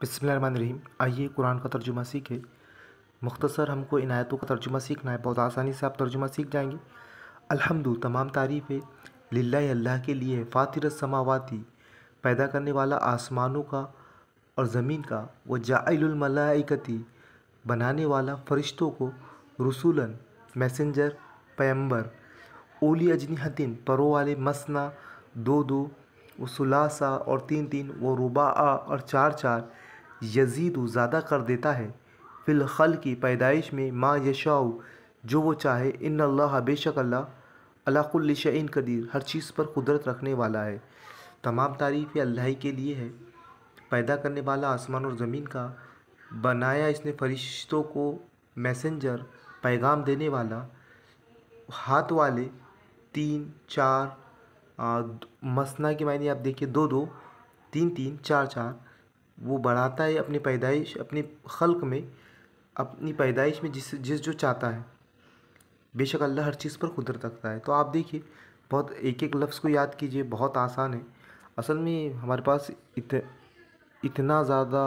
बिस्मिल्लाहिर्रहमानिर्रहीम। आइए कुरान का तर्जुमा सीखें। मुख्तसर हमको इन आयतों का तर्जुमा सीखना है, बहुत आसानी से आप तर्जुमा सीख जाएंगे। अल्हम्दु तमाम तारीफ़ें लिल्लाहि अल्लाह के लिए है। फ़ातिरस समावाती पैदा करने वाला आसमानों का और ज़मीन का। व जाइलुल मलाइकती बनाने वाला फ़रिश्तों को। रसूलन मैसेंजर पैगंबर। ओली अजनिहतिन परों वाले। मसना दो दो। व सुलासा और तीन तीन। व रुबा और चार चार। यजीदु ज़्यादा कर देता है। फिल खल की पैदाइश में मा यशाउ जो वो चाहे। इन अल्लाह बेशक अल्लाह अला कुल्लि शैइन कदीर हर चीज़ पर कुदरत रखने वाला है। तमाम तारीफ़ अल्लाह ही के लिए है, पैदा करने वाला आसमान और ज़मीन का। बनाया इसने फरिश्तों को मैसेंजर पैगाम देने वाला। हाथ वाले तीन चार। मसना के मायने आप देखिए दो दो, तीन तीन, चार चार। वो बढ़ाता है अपनी पैदाइश अपनी खल्क में, अपनी पैदाइश में जिस जिस जो चाहता है। बेशक अल्लाह हर चीज़ पर कुदरत रखता है। तो आप देखिए, बहुत एक एक लफ्ज़ को याद कीजिए, बहुत आसान है। असल में हमारे पास इतना ज़्यादा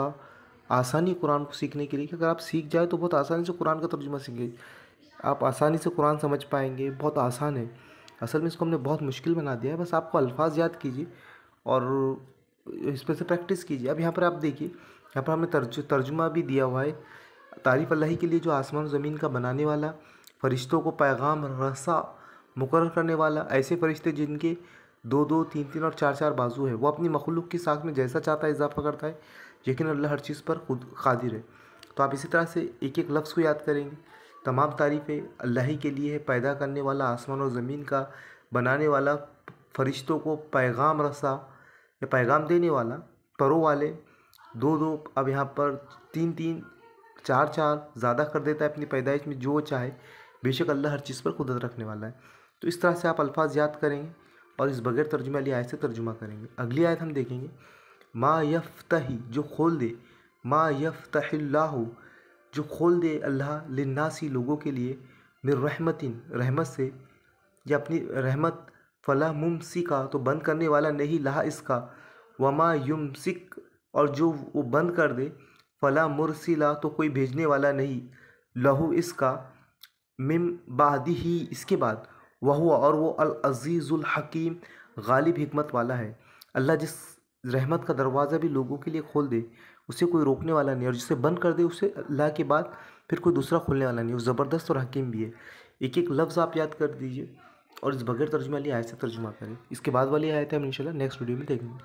आसानी कुरान को सीखने के लिए कि अगर आप सीख जाए तो बहुत आसानी से कुरान का तर्जुमा सीखेंगे, आप आसानी से कुरान समझ पाएंगे। बहुत आसान है। असल में इसको हमने बहुत मुश्किल बना दिया है। बस आपको अल्फाज याद कीजिए और इस पर से प्रैक्टिस कीजिए। अब यहाँ पर आप देखिए, यहाँ पर हमने तर्जुमा भी दिया हुआ है। तारीफ़ अल्लाह ही के लिए जो आसमान और ज़मीन का बनाने वाला, फ़रिश्तों को पैगाम रसा मुकर्रर करने वाला। ऐसे फ़रिश्ते जिनके दो दो, तीन तीन और चार चार बाजू है। वो अपनी मखलूक की साख में जैसा चाहता है इजाफा करता है, लेकिन अल्लाह हर चीज़ पर खुद कादिर है। तो आप इसी तरह से एक एक लफ्ज़ को याद करेंगे। तमाम तारीफ़ें अल्लाह ही के लिए है, पैदा करने वाला आसमान और ज़मीन का, बनाने वाला, फ़रिश्तों को पैगाम रसा या पैगाम देने वाला, परों वाले दो दो। अब यहाँ पर तीन तीन, चार चार, ज़्यादा कर देता है अपनी पैदाइश में जो वो चाहे। बेशक अल्लाह हर चीज़ पर कुदरत रखने वाला है। तो इस तरह से आप अल्फाज याद करेंगे और इस बगैर तर्जुमा वाली आयत से तर्जुमा करेंगे। अगली आयत हम देखेंगे, मा यफ्तही जो खोल दे। मा यफ्तहिल्लाहु जो खोल दे अल्लाह लिन्नासी लोगों के लिए। मिर रहमतिन रहमत से या अपनी रहमत। फ़ला मुमसिका तो बंद करने वाला नहीं लहा इसका। वमा युमसिक और जो वो बंद कर दे। फ़ला मुरसिला तो कोई भेजने वाला नहीं। लहू इसका। मिम बादी ही इसके बाद। वह और वो अल अज़ीज़ुल हकीम गालिब हिकमत वाला है। अल्लाह जिस रहमत का दरवाज़ा भी लोगों के लिए खोल दे, उसे कोई रोकने वाला नहीं, और जिसे बंद कर दे उसे अल्लाह के बाद फिर कोई दूसरा खोलने वाला नहीं। वो ज़बरदस्त और हकीम भी है। एक एक लफ्ज़ आप याद कर दीजिए और इस बगैर तर्जुमा वाली आयत से तर्जुमा करें। इसके बाद वाली आयत हम इंशाल्लाह नेक्स्ट वीडियो में देखेंगे।